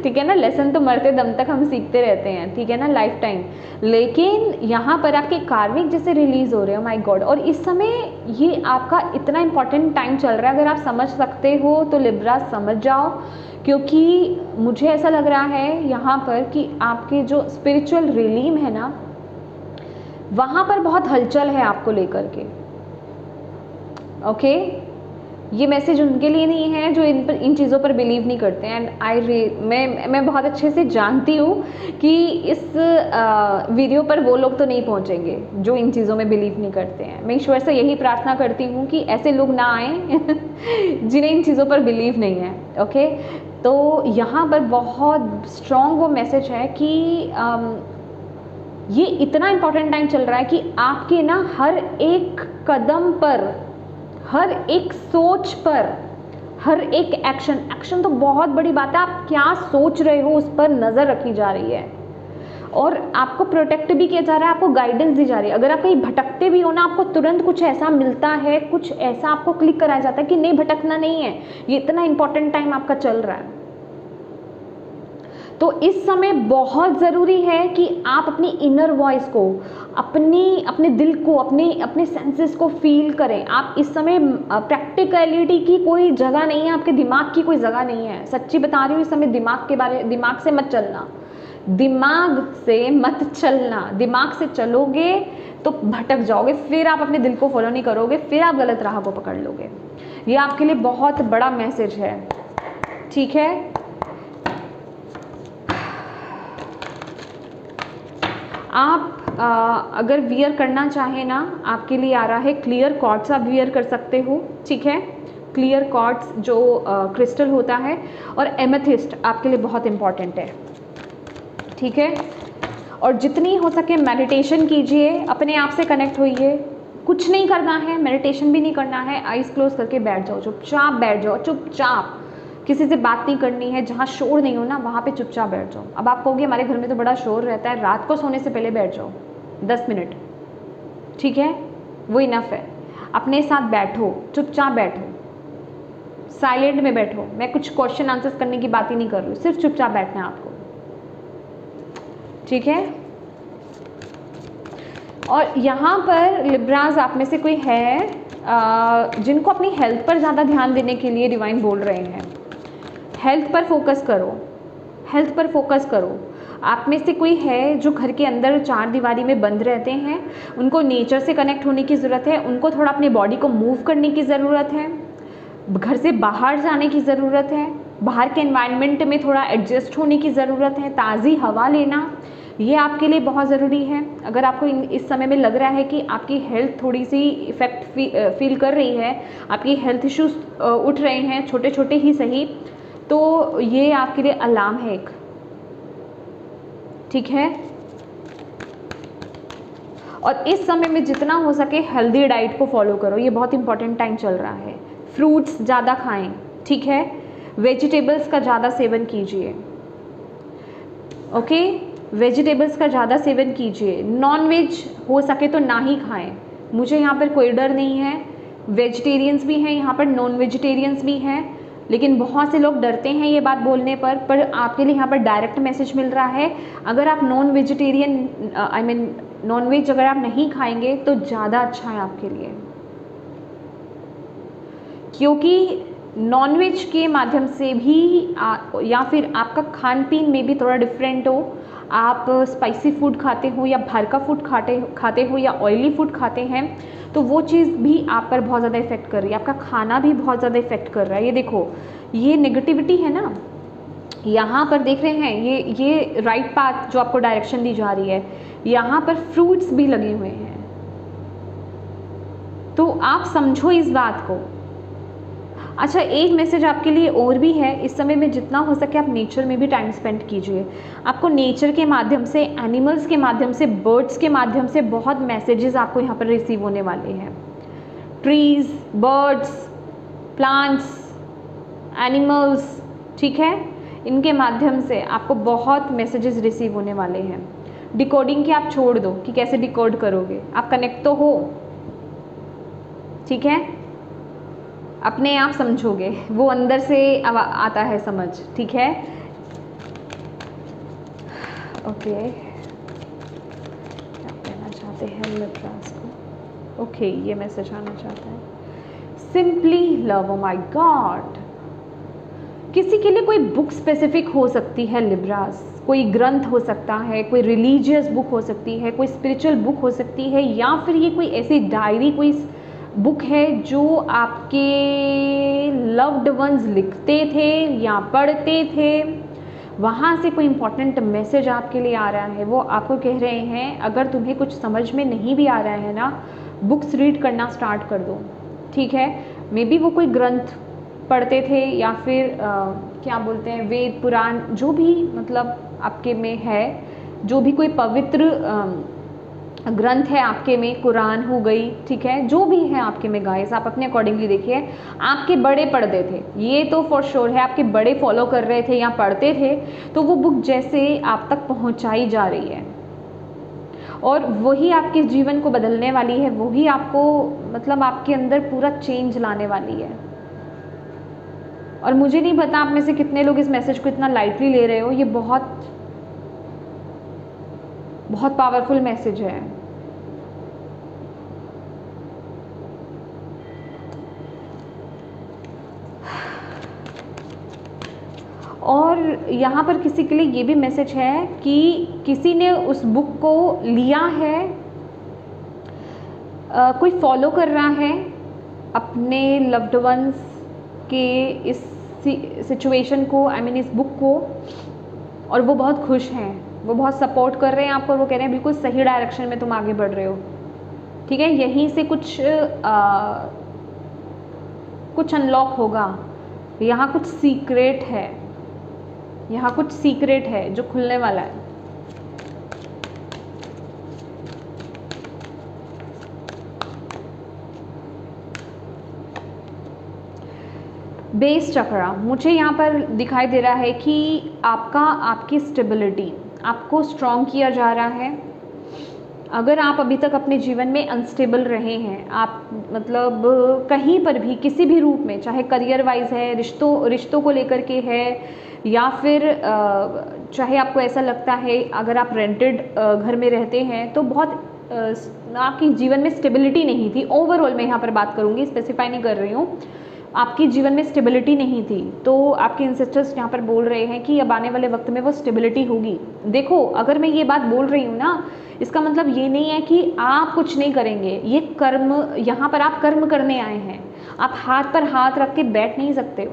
ठीक है ना। लेसन तो मरते दम तक हम सीखते रहते हैं, ठीक है ना, लाइफ टाइम। लेकिन यहाँ पर आपके कार्मिक जैसे रिलीज हो रहे हो, माय गॉड। और इस समय ये आपका इतना इंपॉर्टेंट टाइम चल रहा है, अगर आप समझ सकते हो तो लिब्रा समझ जाओ। क्योंकि मुझे ऐसा लग रहा है यहाँ पर कि आपके जो स्पिरिचुअल रिलीम है ना, वहाँ पर बहुत हलचल है आपको लेकर के, ओके। ये मैसेज उनके लिए नहीं है जो इन चीज़ों पर बिलीव नहीं करते हैं। एंड मैं बहुत अच्छे से जानती हूँ कि इस वीडियो पर वो लोग तो नहीं पहुँचेंगे जो इन चीज़ों में बिलीव नहीं करते हैं। मैं ईश्वर से यही प्रार्थना करती हूँ कि ऐसे लोग ना आएँ जिन्हें इन चीज़ों पर बिलीव नहीं है, ओके। तो यहाँ पर बहुत स्ट्रॉन्ग वो मैसेज है कि ये इतना इम्पॉर्टेंट टाइम चल रहा है कि आपके ना हर एक कदम पर, हर एक सोच पर, हर एक एक्शन तो बहुत बड़ी बात है। आप क्या सोच रहे हो उस पर नज़र रखी जा रही है और आपको प्रोटेक्ट भी किया जा रहा है, आपको गाइडेंस दी जा रही है। अगर आप कहीं भटकते भी हो ना, आपको तुरंत कुछ ऐसा मिलता है, कुछ ऐसा आपको क्लिक कराया जाता है कि नहीं, भटकना नहीं है। ये इतना इंपॉर्टेंट टाइम आपका चल रहा है। तो इस समय बहुत ज़रूरी है कि आप अपनी इनर वॉइस को, अपने दिल को, अपने सेंसेस को फील करें। आप इस समय प्रैक्टिकलिटी की कोई जगह नहीं है, आपके दिमाग की कोई जगह नहीं है। सच्ची बता रही हूँ, इस समय दिमाग से मत चलना, दिमाग से मत चलना। दिमाग से चलोगे तो भटक जाओगे, फिर आप अपने दिल को फॉलो नहीं करोगे, फिर आप गलत राह को पकड़ लोगे। ये आपके लिए बहुत बड़ा मैसेज है, ठीक है। आप अगर वियर करना चाहें ना, आपके लिए आ रहा है क्लियर क्वार्ट्स, आप वियर कर सकते हो, ठीक है। क्लियर क्वार्ट्स जो क्रिस्टल होता है, और एमेथिस्ट आपके लिए बहुत इम्पॉर्टेंट है, ठीक है। और जितनी हो सके मेडिटेशन कीजिए, अपने आप से कनेक्ट होइए। कुछ नहीं करना है, मेडिटेशन भी नहीं करना है, आइज़ क्लोज करके बैठ जाओ, चुपचाप बैठ जाओ, चुपचाप। किसी से बात नहीं करनी है, जहाँ शोर नहीं हो ना वहाँ पे चुपचाप बैठ जाओ। अब आप कहोगे हमारे घर में तो बड़ा शोर रहता है, रात को सोने से पहले बैठ जाओ 10 मिनट, ठीक है, वो इनफ है। अपने साथ बैठो, चुपचाप बैठो, साइलेंट में बैठो। मैं कुछ क्वेश्चन आंसर्स करने की बात ही नहीं कर रही हूँ, सिर्फ चुपचाप बैठना है आपको, ठीक है। और यहाँ पर लिब्रास आप में से कोई है जिनको अपनी हेल्थ पर ज़्यादा ध्यान देने के लिए डिवाइन बोल रहे हैं, हेल्थ पर फोकस करो, हेल्थ पर फोकस करो। आप में से कोई है जो घर के अंदर चार दीवारी में बंद रहते हैं, उनको नेचर से कनेक्ट होने की ज़रूरत है, उनको थोड़ा अपनी बॉडी को मूव करने की ज़रूरत है, घर से बाहर जाने की ज़रूरत है, बाहर के एनवायरनमेंट में थोड़ा एडजस्ट होने की ज़रूरत है, ताज़ी हवा लेना, ये आपके लिए बहुत ज़रूरी है। अगर आपको इस समय में लग रहा है कि आपकी हेल्थ थोड़ी सी इफ़ेक्ट फील कर रही है, आपकी हेल्थ इश्यूज उठ रहे हैं छोटे छोटे ही सही, तो ये आपके लिए अलार्म है एक, ठीक है। और इस समय में जितना हो सके हेल्दी डाइट को फॉलो करो, ये बहुत इंपॉर्टेंट टाइम चल रहा है। फ्रूट्स ज़्यादा खाएं, ठीक है, वेजिटेबल्स का ज़्यादा सेवन कीजिए, ओके, वेजिटेबल्स का ज़्यादा सेवन कीजिए। नॉन वेज हो सके तो ना ही खाएं, मुझे यहाँ पर कोई डर नहीं है, वेजिटेरियंस भी हैं यहाँ पर, नॉन वेजिटेरियंस भी हैं, लेकिन बहुत से लोग डरते हैं ये बात बोलने पर आपके लिए यहाँ पर डायरेक्ट मैसेज मिल रहा है। अगर आप non vegetarian I mean non veg अगर आप नहीं खाएंगे तो ज़्यादा अच्छा है आपके लिए, क्योंकि नॉनवेज के माध्यम से भी या फिर आपका खान पीन में भी थोड़ा डिफरेंट हो, आप स्पाइसी फूड खाते हो या बाहर का फूड खाते हो या ऑयली फूड खाते हैं, तो वो चीज़ भी आप पर बहुत ज़्यादा इफेक्ट कर रही है, आपका खाना भी बहुत ज़्यादा इफेक्ट कर रहा है। ये देखो, ये नेगेटिविटी है ना, यहाँ पर देख रहे हैं, ये राइट पाथ जो आपको डायरेक्शन दी जा रही है, यहाँ पर फ्रूट्स भी लगे हुए हैं, तो आप समझो इस बात को। अच्छा, एक मैसेज आपके लिए और भी है, इस समय में जितना हो सके आप नेचर में भी टाइम स्पेंड कीजिए। आपको नेचर के माध्यम से, एनिमल्स के माध्यम से, बर्ड्स के माध्यम से बहुत मैसेजेस आपको यहाँ पर रिसीव होने वाले हैं। ट्रीज, बर्ड्स, प्लांट्स, एनिमल्स, ठीक है, इनके माध्यम से आपको बहुत मैसेजेस रिसीव होने वाले हैं। डिकोडिंग की आप छोड़ दो कि कैसे डिकोड करोगे, आप कनेक्ट तो हो, ठीक है, अपने आप समझोगे, वो अंदर से आता है समझ, ठीक है, ओके। क्या कहना चाहते हैं लिब्रास को? ओके, ये मैसेज आना चाहता है, simply love. Oh my God, किसी के लिए कोई बुक स्पेसिफिक हो सकती है लिब्रास, कोई ग्रंथ हो सकता है, कोई रिलीजियस बुक हो सकती है, कोई स्पिरिचुअल बुक हो सकती है, या फिर ये कोई ऐसी डायरी, कोई बुक है जो आपके लव्ड वंस लिखते थे या पढ़ते थे, वहाँ से कोई इम्पॉर्टेंट मैसेज आपके लिए आ रहा है। वो आपको कह रहे हैं अगर तुम्हें कुछ समझ में नहीं भी आ रहा है ना, बुक्स रीड करना स्टार्ट कर दो, ठीक है। मे बी वो कोई ग्रंथ पढ़ते थे या फिर क्या बोलते हैं, वेद पुराण, जो भी मतलब आपके में है, जो भी कोई पवित्र ग्रंथ है आपके में, कुरान हो गई, ठीक है, जो भी है आपके में गाइस, आप अपने अकॉर्डिंगली देखिए। आपके बड़े पढ़ते थे, ये तो फॉर श्योर है, आपके बड़े फॉलो कर रहे थे या पढ़ते थे, तो वो बुक जैसे आप तक पहुंचाई जा रही है और वही आपके जीवन को बदलने वाली है, वही आपको मतलब आपके अंदर पूरा चेंज लाने वाली है। और मुझे नहीं पता आप में से कितने लोग इस मैसेज को इतना लाइटली ले रहे हो, ये बहुत बहुत पावरफुल मैसेज है। और यहाँ पर किसी के लिए ये भी मैसेज है कि किसी ने उस बुक को लिया है, कोई फॉलो कर रहा है अपने लव्ड वंस के इस सिचुएशन को, आई मीन इस बुक को, और वो बहुत खुश हैं, वो बहुत सपोर्ट कर रहे हैं आपको, और वो कह रहे हैं बिल्कुल सही डायरेक्शन में तुम आगे बढ़ रहे हो, ठीक है। यहीं से कुछ अनलॉक होगा, यहाँ कुछ सीक्रेट है, यहाँ कुछ सीक्रेट है जो खुलने वाला है। बेस चक्रा मुझे यहाँ पर दिखाई दे रहा है कि आपकी स्टेबिलिटी, आपको स्ट्रॉन्ग किया जा रहा है, अगर आप अभी तक अपने जीवन में अनस्टेबल रहे हैं, आप मतलब कहीं पर भी किसी भी रूप में, चाहे करियर वाइज है, रिश्तों को लेकर के है, या फिर चाहे आपको ऐसा लगता है अगर आप रेंटेड घर में रहते हैं तो बहुत आपके जीवन में स्टेबिलिटी नहीं थी। ओवरऑल मैं यहाँ पर बात करूँगी, स्पेसिफाई नहीं कर रही हूँ, आपके जीवन में स्टेबिलिटी नहीं थी, तो आपके इंसेस्टर्स यहाँ पर बोल रहे हैं कि अब आने वाले वक्त में वो स्टेबिलिटी होगी। देखो, अगर मैं ये बात बोल रही हूँ ना, इसका मतलब ये नहीं है कि आप कुछ नहीं करेंगे, ये कर्म, यहाँ पर आप कर्म करने आए हैं। आप हाथ पर हाथ रख के बैठ नहीं सकते हो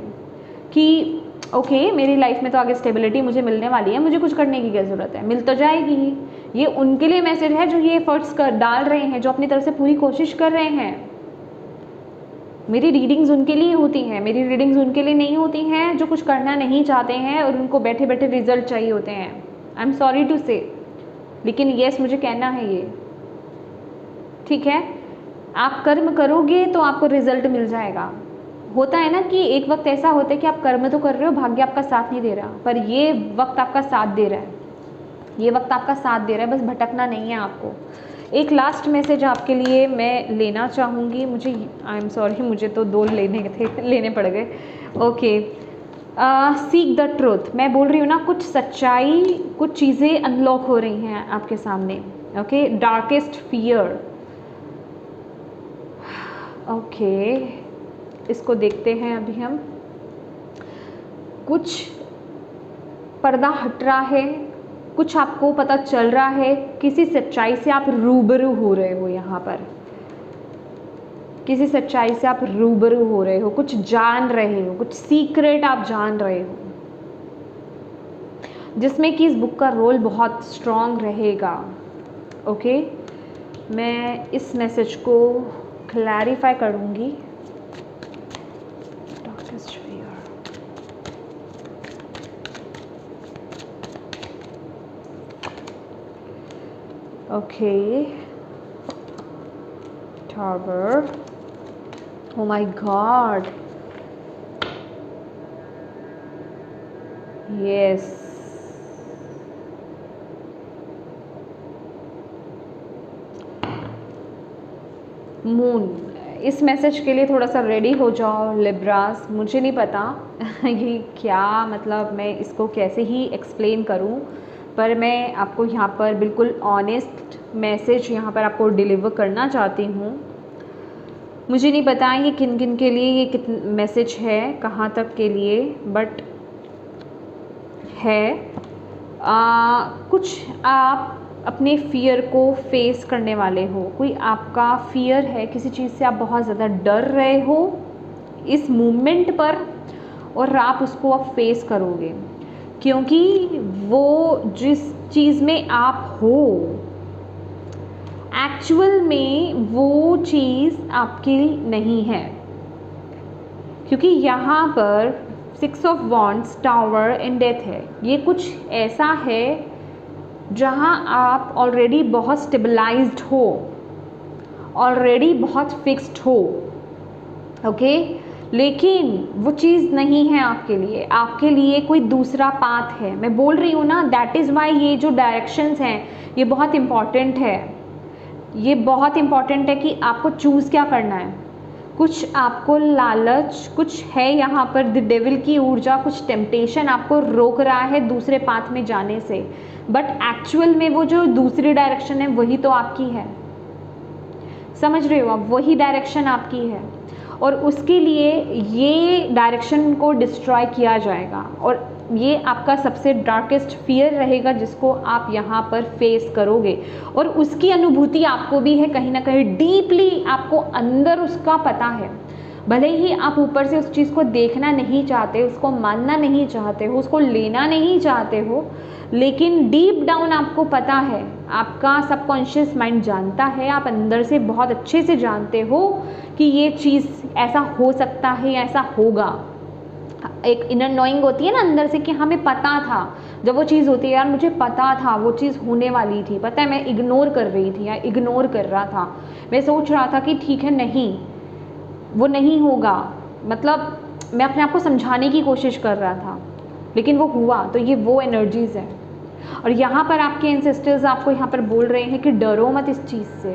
कि ओके मेरी लाइफ में तो आगे स्टेबिलिटी मुझे मिलने वाली है, मुझे कुछ करने की क्या ज़रूरत है, मिल तो जाएगी ही। ये उनके लिए मैसेज है जो ये एफर्ट्स डाल रहे हैं, जो अपनी तरफ से पूरी कोशिश कर रहे हैं। मेरी रीडिंग्स उनके लिए होती हैं, मेरी रीडिंग्स उनके लिए नहीं होती हैं जो कुछ करना नहीं चाहते हैं और उनको बैठे बैठे रिजल्ट चाहिए होते हैं। आई एम सॉरी टू से, लेकिन येस मुझे कहना है ये, ठीक है। आप कर्म करोगे तो आपको रिजल्ट मिल जाएगा। होता है ना कि एक वक्त ऐसा होता है कि आप कर्म तो कर रहे हो, भाग्य आपका साथ नहीं दे रहा, पर ये वक्त आपका साथ दे रहा है, ये वक्त आपका साथ दे रहा है, बस भटकना नहीं है आपको। एक लास्ट मैसेज आपके लिए मैं लेना चाहूँगी, मुझे आई एम सॉरी, मुझे तो 2 लेने पड़ गए। Okay, seek the truth. मैं बोल रही हूँ ना, कुछ सच्चाई, कुछ चीज़ें अनलॉक हो रही हैं आपके सामने। Okay, darkest fear. ओके, इसको देखते हैं अभी हम। कुछ पर्दा हट रहा है, कुछ आपको पता चल रहा है, किसी सच्चाई से आप रूबरू हो रहे हो। यहाँ पर किसी सच्चाई से आप रूबरू हो रहे हो, कुछ जान रहे हो, कुछ सीक्रेट आप जान रहे हो, जिसमें कि इस बुक का रोल बहुत स्ट्रॉन्ग रहेगा। ओके, मैं इस मैसेज को क्लैरिफाई करूँगी। Okay, Tower. Oh my God. Yes. Moon. इस मैसेज के लिए थोड़ा सा रेडी हो जाओ लिब्रास। मुझे नहीं पता ये क्या, मतलब मैं इसको कैसे ही एक्सप्लेन करूं, पर मैं आपको यहाँ पर बिल्कुल ऑनेस्ट मैसेज यहाँ पर आपको डिलीवर करना चाहती हूँ। मुझे नहीं पता ये किन किन के लिए ये मैसेज है, कहाँ तक के लिए, बट है। कुछ आप अपने फियर को फेस करने वाले हो, कोई आपका फियर है, किसी चीज़ से आप बहुत ज़्यादा डर रहे हो इस मूवमेंट पर, और आप उसको अब फेस करोगे, क्योंकि वो जिस चीज़ में आप हो एक्चुअल में वो चीज़ आपकी नहीं है। क्योंकि यहाँ पर 6 of wands, tower and death है। ये कुछ ऐसा है जहाँ आप ऑलरेडी बहुत स्टेबलाइज्ड हो, ऑलरेडी बहुत फिक्स्ड हो। ओके, लेकिन वो चीज़ नहीं है आपके लिए, आपके लिए कोई दूसरा पाथ है। मैं बोल रही हूँ ना, दैट इज़ वाई ये जो डायरेक्शंस हैं ये बहुत इम्पॉर्टेंट है। ये बहुत इम्पॉर्टेंट है कि आपको चूज़ क्या करना है। कुछ आपको लालच, कुछ है यहाँ पर द डेविल की ऊर्जा, कुछ टेम्पटेशन आपको रोक रहा है दूसरे पाथ में जाने से, बट एक्चुअल में वो जो दूसरी डायरेक्शन है वही तो आपकी है। समझ रहे हो आप, वही डायरेक्शन आपकी है, और उसके लिए ये डायरेक्शन को डिस्ट्रॉय किया जाएगा, और ये आपका सबसे डार्केस्ट फियर रहेगा जिसको आप यहाँ पर फेस करोगे, और उसकी अनुभूति आपको भी है कहीं ना कहीं डीपली, आपको अंदर उसका पता है। भले ही आप ऊपर से उस चीज़ को देखना नहीं चाहते, उसको मानना नहीं चाहते हो, उसको लेना नहीं चाहते हो, लेकिन डीप डाउन आपको पता है, आपका सबकॉन्शियस माइंड जानता है, आप अंदर से बहुत अच्छे से जानते हो कि ये चीज़ ऐसा हो सकता है या ऐसा होगा। एक इनर नोइंग होती है ना अंदर से कि हमें पता था, जब वो चीज़ होती है यार मुझे पता था वो चीज़ होने वाली थी, पता है मैं इग्नोर कर रही थी या इग्नोर कर रहा था, मैं सोच रहा था कि ठीक है नहीं वो नहीं होगा, मतलब मैं अपने आप को समझाने की कोशिश कर रहा था, लेकिन वो हुआ। तो ये वो एनर्जीज़ है। और यहाँ पर आपके एंसेस्टर्स आपको यहाँ पर बोल रहे हैं कि डरो मत इस चीज़ से,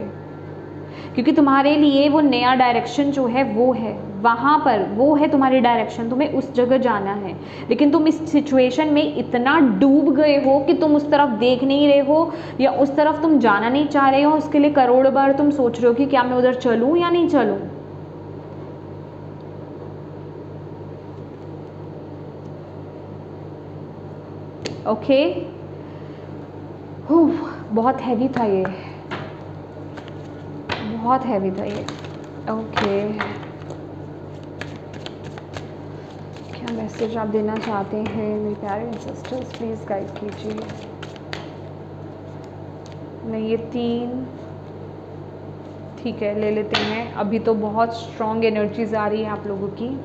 क्योंकि तुम्हारे लिए वो नया डायरेक्शन जो है वो है, वहाँ पर वो है तुम्हारी डायरेक्शन, तुम्हें उस जगह जाना है। लेकिन तुम इस सिचुएशन में इतना डूब गए हो कि तुम उस तरफ देख नहीं रहे हो, या उस तरफ तुम जाना नहीं चाह रहे हो। उसके लिए करोड़ बार तुम सोच रहे हो कि क्या मैं उधर चलूँ या नहीं चलूँ। ओके, बहुत हैवी था ये, बहुत हैवी था ये। ओके, क्या मैसेज आप देना चाहते हैं मेरे प्यारे एंसेस्टर्स, प्लीज़ गाइड कीजिए। नहीं, ये 3 ठीक है, ले लेते हैं। अभी तो बहुत स्ट्रॉन्ग एनर्जीज आ रही है आप लोगों की।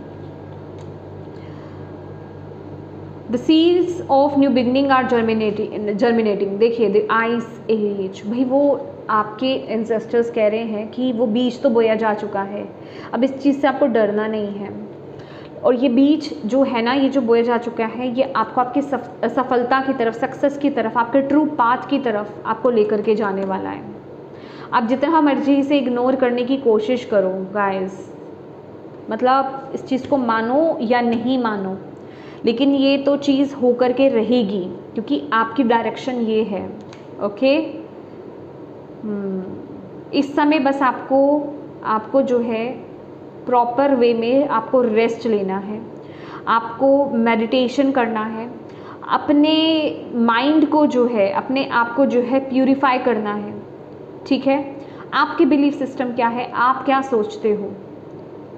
The seeds of new beginning are germinating. देखिए, द आइस एज, भाई वो आपके एंसेस्टर्स कह रहे हैं कि वो बीज तो बोया जा चुका है, अब इस चीज़ से आपको डरना नहीं है। और ये बीज जो है ना, ये जो बोया जा चुका है, ये आपको आपकी सफलता की तरफ, सक्सेस की तरफ, आपके ट्रू पाथ की तरफ आपको लेकर के जाने वाला है। आप जितना मर्जी इसे इग्नोर करने की कोशिश करो गाइस, मतलब इस चीज़ को मानो या नहीं मानो, लेकिन ये तो चीज़ होकर के रहेगी, क्योंकि आपकी डायरेक्शन ये है। ओके, इस समय बस आपको जो है प्रॉपर वे में आपको रेस्ट लेना है, आपको मेडिटेशन करना है, अपने माइंड को जो है, अपने आप को जो है प्यूरिफाई करना है। ठीक है, आपकी बिलीफ सिस्टम क्या है, आप क्या सोचते हो,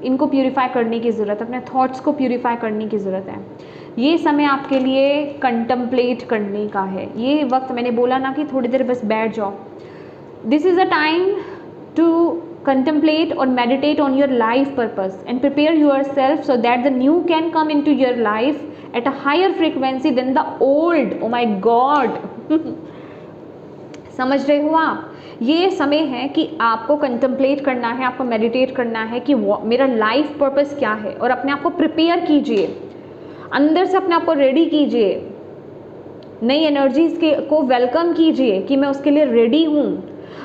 इनको प्यूरिफाई करने की ज़रूरत है, अपने थॉट्स को प्यूरिफाई करने की ज़रूरत है। ये समय आपके लिए कंटम्पलेट करने का है। ये वक्त, मैंने बोला ना कि थोड़ी देर बस बैठ जाओ, this is a time to contemplate or meditate on your life purpose and prepare yourself so that the new can come into your life at a higher frequency than the old. Oh my God! समझ रहे हो आप? ये समय है कि आपको कंtemplate करना है, आपको मेडिटेट करना है कि मेरा लाइफ पर्पस क्या है, और अपने आप को प्रिपेयर कीजिए, अंदर से अपने आप को रेडी कीजिए, नई एनर्जीज को वेलकम कीजिए कि मैं उसके लिए रेडी हूँ।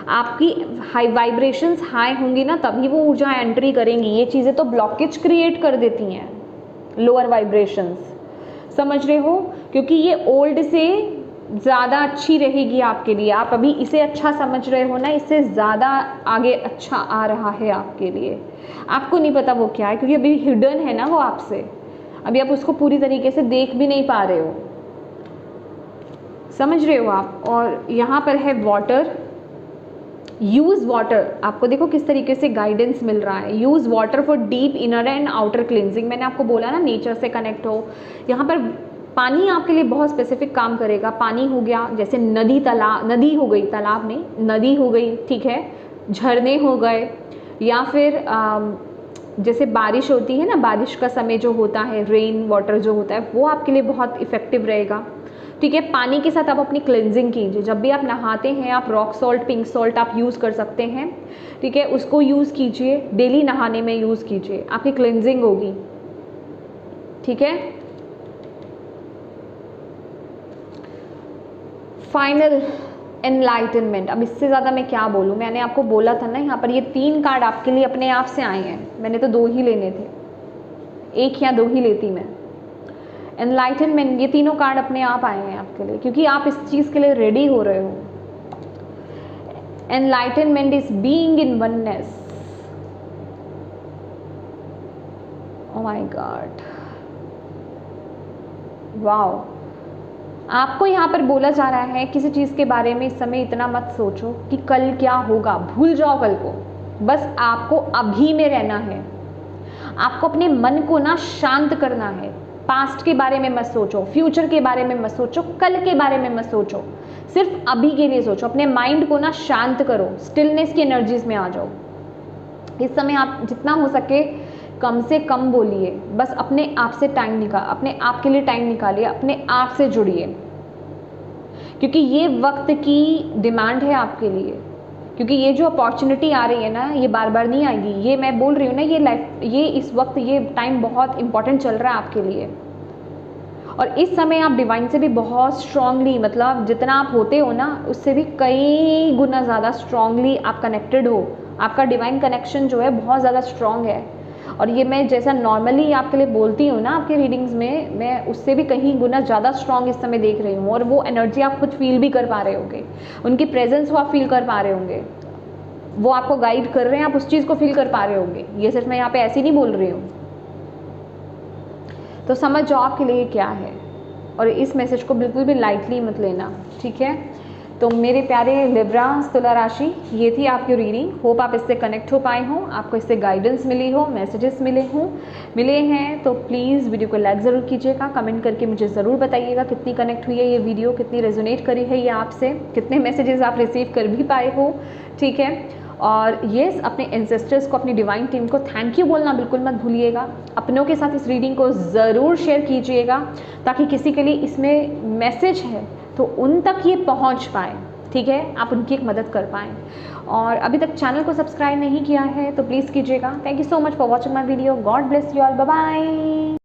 आपकी हाई वाइब्रेशंस हाई होंगी ना, तभी वो ऊर्जा एंट्री करेंगी। ये चीज़ें तो ब्लॉकेज क्रिएट कर देती हैं, लोअर वाइब्रेशंस, समझ रहे हो? क्योंकि ये ओल्ड से ज़्यादा अच्छी रहेगी आपके लिए। आप अभी इसे अच्छा समझ रहे हो ना, इससे ज़्यादा आगे अच्छा आ रहा है आपके लिए। आपको नहीं पता वो क्या है, क्योंकि अभी हिडन है ना वो आपसे, अभी आप उसको पूरी तरीके से देख भी नहीं पा रहे हो, समझ रहे हो आप? और यहाँ पर है वाटर, यूज़ वाटर। आपको देखो किस तरीके से गाइडेंस मिल रहा है। Use water for deep inner and outer cleansing. मैंने आपको बोला ना, नेचर से कनेक्ट हो। यहाँ पर पानी आपके लिए बहुत स्पेसिफिक काम करेगा। पानी हो गया जैसे नदी, तालाब, नदी हो गई, तालाब नहीं, नदी हो गई, ठीक है, झरने हो गए, या फिर जैसे बारिश होती है ना, बारिश का समय जो होता है, रेन वाटर जो होता है, वो आपके लिए बहुत इफ़ेक्टिव रहेगा। ठीक है, पानी के साथ आप अपनी क्लेंजिंग कीजिए। जब भी आप नहाते हैं, आप रॉक सॉल्ट, पिंक सॉल्ट आप यूज़ कर सकते हैं। ठीक है, उसको यूज़ कीजिए, डेली नहाने में यूज़ कीजिए, आपकी क्लेंजिंग होगी। ठीक है, फाइनल एनलाइटनमेंट। अब इससे ज़्यादा मैं क्या बोलूँ, मैंने आपको बोला था ना, यहाँ पर ये 3 कार्ड आपके लिए अपने आप से आए हैं। मैंने तो 2 ही लेने थे, 1 या 2 ही लेती मैं। एनलाइटनमेंट, ये तीनों कार्ड अपने आप आए हैं आपके लिए, क्योंकि आप इस चीज़ के लिए रेडी हो रहे हो। Enlightenment is being in oneness. Oh my God, wow. आपको यहाँ पर बोला जा रहा है किसी चीज़ के बारे में इस समय इतना मत सोचो कि कल क्या होगा, भूल जाओ कल को। बस आपको अभी में रहना है। आपको अपने मन को ना शांत करना है। पास्ट के बारे में मत सोचो, फ्यूचर के बारे में मत सोचो, कल के बारे में मत सोचो, सिर्फ अभी के लिए सोचो। अपने माइंड को ना शांत करो, स्टिलनेस की एनर्जीज में आ जाओ। इस समय आप जितना हो सके कम से कम बोलिए, बस अपने आप से अपने आप के लिए टाइम निकालिए, अपने आप से जुड़िए, क्योंकि ये वक्त की डिमांड है आपके लिए। क्योंकि ये जो अपॉर्चुनिटी आ रही है ना, ये बार बार नहीं आएगी। ये मैं बोल रही हूँ ना, ये इस वक्त ये टाइम बहुत इंपॉर्टेंट चल रहा है आपके लिए। और इस समय आप डिवाइन से भी बहुत स्ट्रांगली, मतलब जितना आप होते हो ना उससे भी कई गुना ज़्यादा स्ट्रांगली आप कनेक्टेड हो। आपका डिवाइन कनेक्शन जो है बहुत ज़्यादा स्ट्रांग है। और ये मैं जैसा नॉर्मली आपके लिए बोलती हूँ ना आपके रीडिंग्स में, मैं उससे भी कहीं गुना ज़्यादा स्ट्रांग इस समय देख रही हूँ। और वो एनर्जी आप खुद फील भी कर पा रहे होंगे, उनकी प्रेजेंस को आप फील कर पा रहे होंगे, वो आपको गाइड कर रहे हैं, आप उस चीज़ को फील कर पा रहे होंगे। ये सिर्फ मैं यहाँ पे ऐसे ही नहीं बोल रही हूँ। तो समझ जाओ आपके लिए क्या है, और इस मैसेज को बिल्कुल भी लाइटली मत लेना, ठीक है। तो मेरे प्यारे लिब्रा तुला राशि, ये थी आपकी रीडिंग। होप आप इससे कनेक्ट हो पाए हों, आपको इससे गाइडेंस मिली हो, मैसेजेस मिले हैं। तो प्लीज़ वीडियो को लाइक ज़रूर कीजिएगा, कमेंट करके मुझे ज़रूर बताइएगा कितनी कनेक्ट हुई है ये वीडियो, कितनी रेजोनेट करी है ये आपसे, कितने मैसेजेस आप रिसीव कर भी पाए हो, ठीक है। और येस, अपने एंसेस्टर्स को, अपनी डिवाइन टीम को थैंक यू बोलना बिल्कुल मत भूलिएगा। अपनों के साथ इस रीडिंग को ज़रूर शेयर कीजिएगा, ताकि किसी के लिए इसमें मैसेज है तो उन तक ये पहुंच पाए, ठीक है, आप उनकी एक मदद कर पाएँ। और अभी तक चैनल को सब्सक्राइब नहीं किया है तो प्लीज़ कीजिएगा। Thank you so much for watching my video. God bless you all, bye bye.